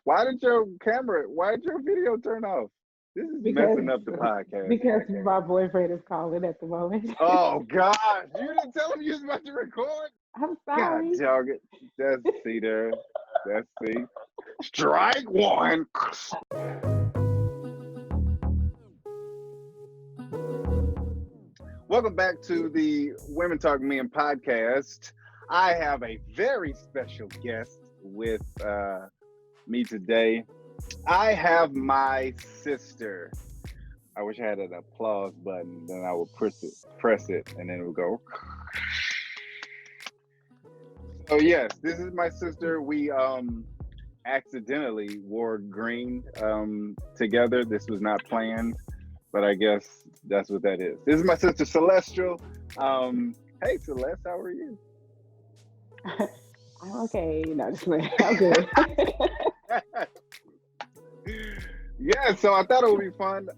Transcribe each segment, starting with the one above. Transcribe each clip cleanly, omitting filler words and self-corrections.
Why did your video turn off? This is because messing up the podcast. because my boyfriend is calling at the moment. Oh gosh, you didn't tell him you was about to record? I'm God sorry. dog it. See there. That's see. Strike one. Welcome back to the Women Talk Men podcast. I have a very special guest with me today. I have my sister. I wish I had an applause button, then I would press it, and then it would go. So yes, this is my sister. We accidentally wore green together. This was not planned, but I guess that's what that is. This is my sister Celestial. Hey Celeste, how are you? I'm okay. No, just playing. I'm good. Yeah, so I thought it would be fun.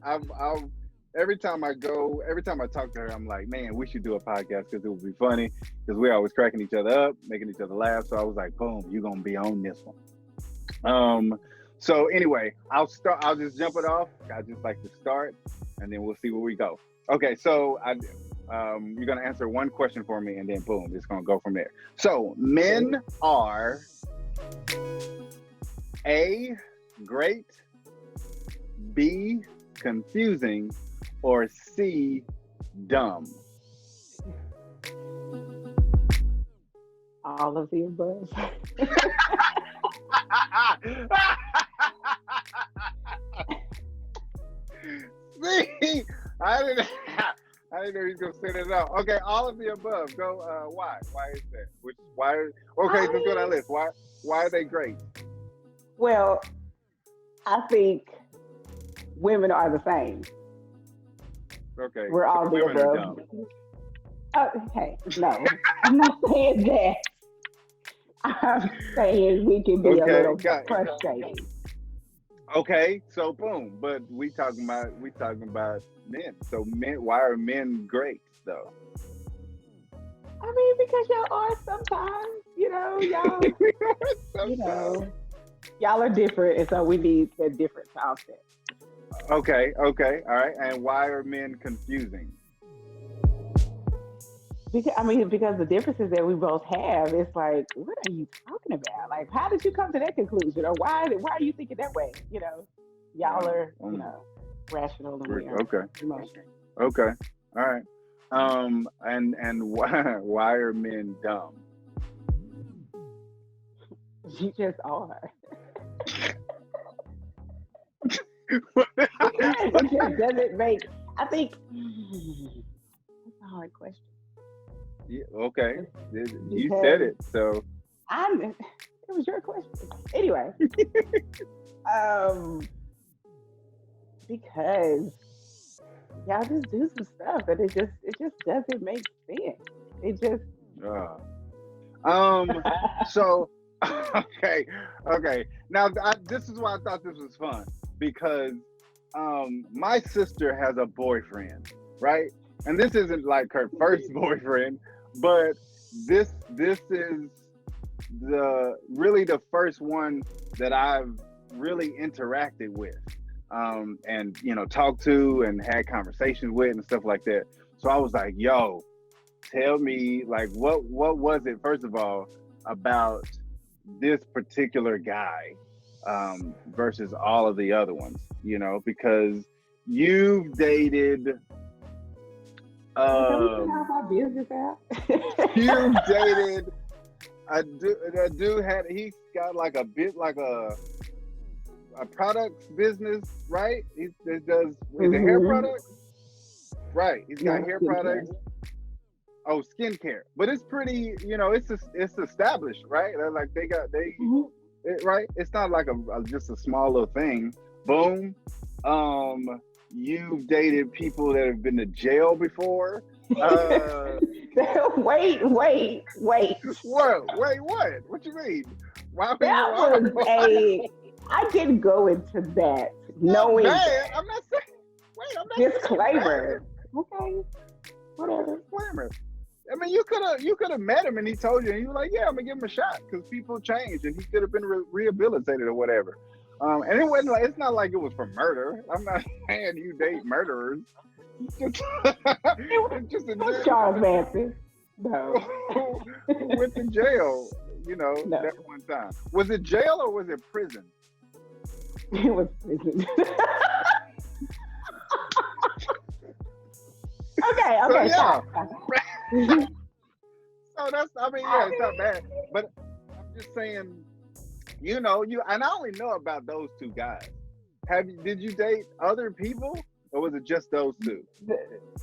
Every time I talk to her, I'm like, man, we should do a podcast because it would be funny because we're always cracking each other up, making each other laugh. So I was like, boom, you're gonna be on this one. So anyway, I'll just jump it off. I just like to start, and then we'll see where we go. Okay, so you're gonna answer one question for me, and then boom, it's gonna go from there. So men are A, great, B, confusing, or C, dumb? All of the above. See, I didn't know he was gonna say that out. Okay, all of the above. Go. Why? Why is that? Why? Okay, let's go down the list. Why are they great? Well, I think women are the same. Okay, We're all the women are above. dumb. Hey, no, I'm not saying that. I'm saying we can be a little frustrated. Okay, so boom, but we talking about men. So men, why are men great though? I mean, because y'all are sometimes, y'all are different, and so we need a different outfit. Okay, all right. And why are men confusing? Because the differences that we both have, it's like, what are you talking about? Like, how did you come to that conclusion, or why are you thinking that way? Y'all are, rational and we are emotional. Okay, all right. And why are men dumb? You just are. It just doesn't make. I think that's a hard question. Yeah, okay. You said it, so it was your question. Anyway, because y'all just do some stuff and it just doesn't make sense. It just so okay. Now this is why I thought this was fun because my sister has a boyfriend, right? And this isn't like her first boyfriend, but this is the first one that I've really interacted with, and talked to and had conversations with and stuff like that. So I was like, yo, tell me, like, what was it, first of all, about this particular guy versus all of the other ones, because you've dated you dated a dude he's got like a bit like a products business, right? He does hair products, right? He's got hair products. Oh, skincare, but it's pretty, it's established, right? They're like right? It's not like just a small little thing. Boom. You've dated people that have been to jail before. Wait. Whoa, wait, what? What you mean? I didn't go into that knowing. I'm not saying. Wait, I'm not disclaimer. Okay, whatever. Disclaimer. I mean, you could have met him and he told you, and you were like, yeah, I'm gonna give him a shot because people change, and he could have been rehabilitated or whatever. And it wasn't like, it's not like it was for murder. I'm not saying you date murderers. It's just a dude Charles Manson. No. who went to jail, No. that one time. Was it jail or was it prison? It was prison. Okay. So, yeah. Stop. So that's, I mean, yeah, it's not bad. But I'm just saying, and I only know about those two guys. Did you date other people, or was it just those two?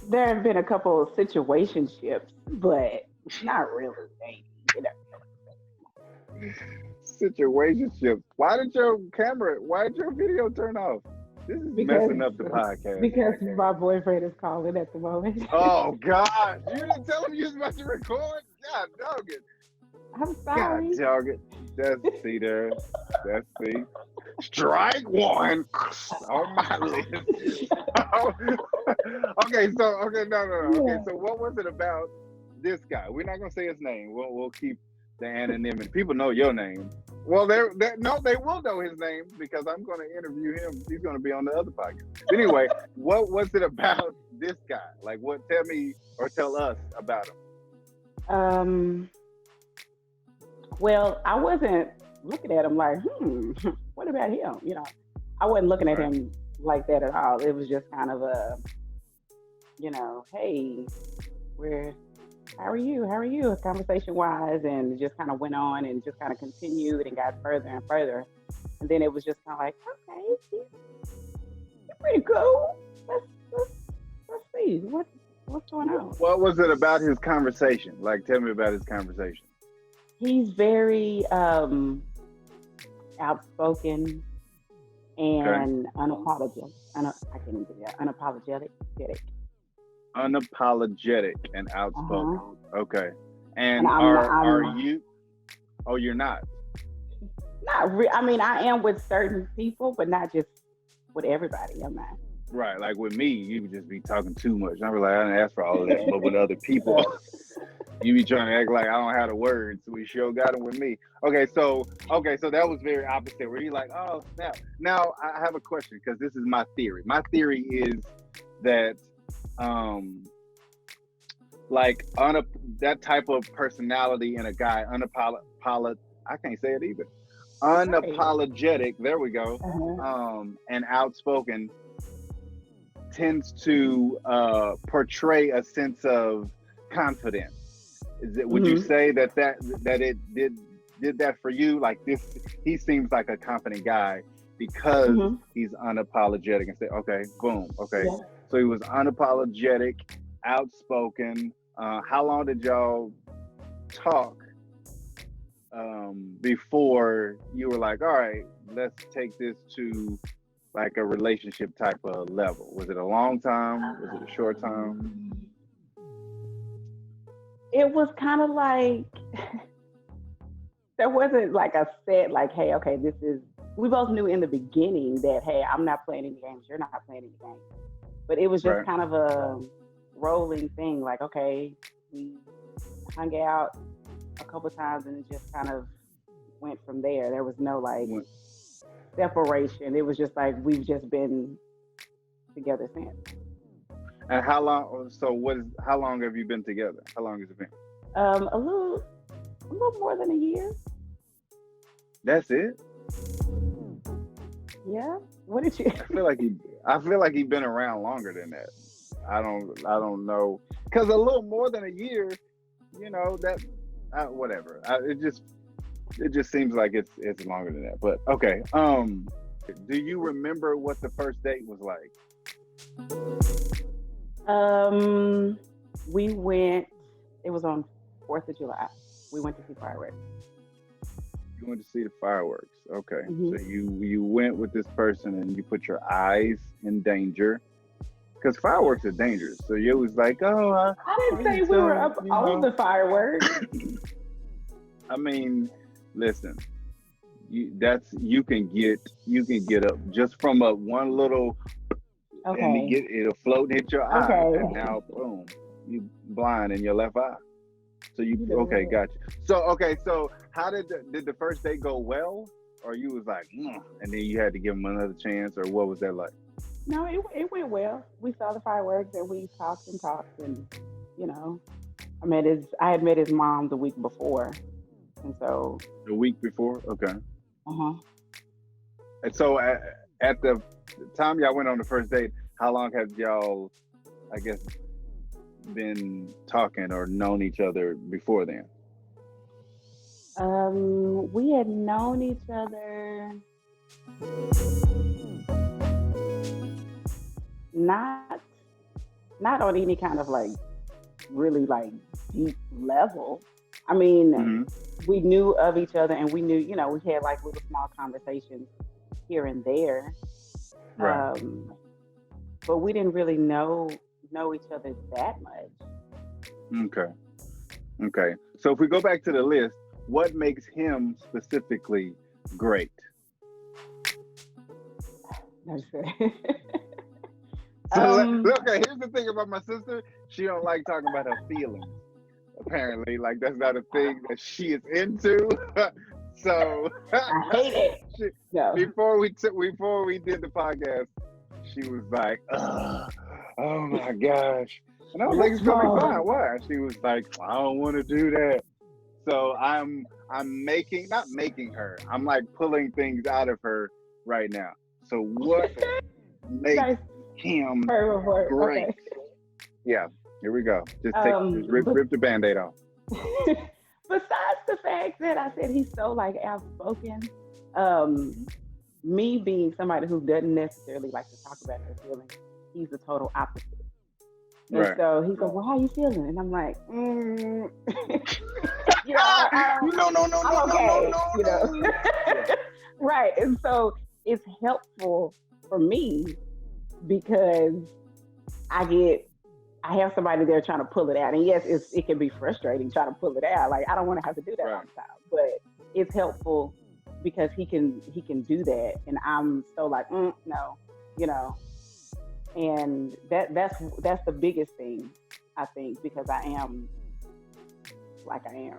There have been a couple of situationships, but not really dating, Situationships. Why did your video turn off? This is messing up the podcast. Because my boyfriend is calling at the moment. Oh, God. You didn't tell him you was about to record? God dog it. I'm sorry. God dog it. See there. See. Strike one on my list. Okay, no. Okay, so what was it about this guy? We're not going to say his name. We'll keep the anonymity. People know your name. Well, they will know his name because I'm going to interview him. He's going to be on the other podcast. Anyway, what was it about this guy? Like, tell me or tell us about him. Well, I wasn't looking at him like, what about him? I wasn't looking at him like that at all. It was just kind of a, hey, how are you? Conversation wise, and it just kind of went on and just kind of continued and got further and further. And then it was just kind of like, okay, you're pretty cool. Let's see what's going on. What was it about his conversation? Like, tell me about his conversation. He's very outspoken and unapologetic. I can't even do that. Unapologetic and outspoken. Okay. And are you? Oh, you're not. I mean, I am with certain people, but not just with everybody. I'm not. Right. Like with me, you would just be talking too much. I'm like, I didn't ask for all of that. But with other people, you be trying to act like I don't have the words. We sure got them with me. Okay, so that was very opposite. Where you're like, oh snap. Now I have a question because this is my theory. My theory is that that type of personality in a guy, I can't say it either. Unapologetic, there we go. And outspoken tends to portray a sense of confidence. Would you say that it did that for you? Like this, he seems like a confident guy because he's unapologetic and say, okay, boom, okay. Yeah. So he was unapologetic, outspoken. How long did y'all talk before you were like, all right, let's take this to like a relationship type of level? Was it a long time? Was it a short time? It was kind of like, there wasn't like a set, like, hey, okay, we both knew in the beginning that, hey, I'm not playing any games, you're not playing any games. But it was just kind of a rolling thing, like, okay, we hung out a couple times and it just kind of went from there. There was no like separation. It was just like we've just been together since. And how long? So how long have you been together? How long has it been? A little more than a year. That's it? Yeah. What did you? I feel like he's been around longer than that. I don't know, because a little more than a year, whatever. It just seems like it's longer than that. But okay. Do you remember what the first date was like? We went. It was on 4th of July. We went to see fireworks. You went to see the fireworks. Okay. So you went with this person and you put your eyes in danger. Because fireworks are dangerous. So you was like, oh. I didn't say we were up on the fireworks. I mean, listen. You can get up just from one little. Okay. And it'll float and hit your eye. And now, boom, you blind in your left eye. So you You know okay? what? Gotcha. So how did the first date go well, or you was like, and then you had to give him another chance, or what was that like? No, it went well. We saw the fireworks and we talked and talked and you know, I had met his mom the week before, and so The week before, okay. uh-huh. And so at the time y'all went on the first date, how long have y'all, I guess, been talking or known each other before then? We had known each other not not on any kind of like really like deep level. I mean, Hmm. we knew of each other and we knew, we had like little small conversations here and there. Right. But we didn't really know each other that much. Okay. Okay. So if we go back to the list, what makes him specifically great? No, just kidding. So um, okay, here's the thing about my sister. She don't like talking about her feelings. Apparently, like that's not a thing that she is into. So I hate it. she, No. before we did the podcast, she was like, "Oh my gosh," and I was like, "It's gonna be fine." Why? She was like, "I don't want to do that." So I'm making not making her. I'm like pulling things out of her right now. So what makes Nice. him great? Okay. Yeah, here we go. Just But rip the band-aid off. besides the fact that I said he's so like outspoken, um, me being somebody who doesn't necessarily like to talk about their feelings, he's the total opposite. And Right. so he's like, "Well, how you feeling?" And I'm like, I'm okay, No. Yeah. right. And so it's helpful for me because I I have somebody there trying to pull it out. And yes, it can be frustrating trying to pull it out. Like I don't want to have to do that all Right. the time, but it's helpful because he can do that, and I'm so like, no, you know. And that's the biggest thing I think because I am like I am.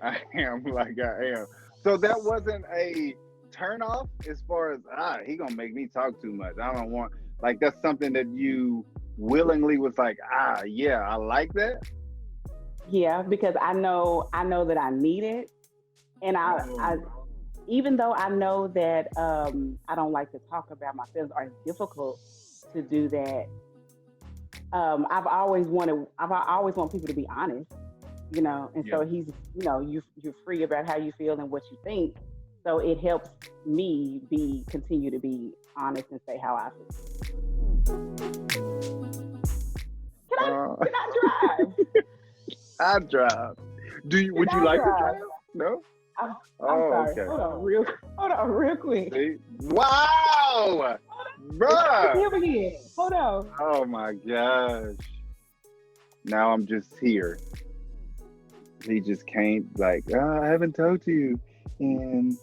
I am like I am. So that wasn't a turn off as far as he gonna make me talk too much. I don't want like that's something that you willingly was like, yeah, I like that. Yeah, because I know that I need it, and I Oh, even though I know that I don't like to talk about my feelings or it's difficult to do that. I've always want people to be honest, and yeah. so he's, you're free about how you feel and what you think. So it helps me continue to be honest and say how I feel. Can I Uh, can I drive? I drive. Would Can you I like to drive? drive? No? I'm Oh, sorry. okay. Hold on, real quick. See? Wow! It's Bruh! him again. Hold on. Oh my gosh. Now I'm just here. He just can't like, I haven't talked to you. And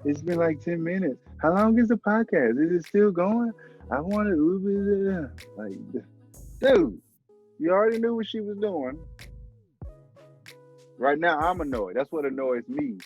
it's been like 10 minutes. How long is the podcast? Is it still going? I want a little bit of like dude, you already knew what she was doing. Right now I'm annoyed. That's what annoys me.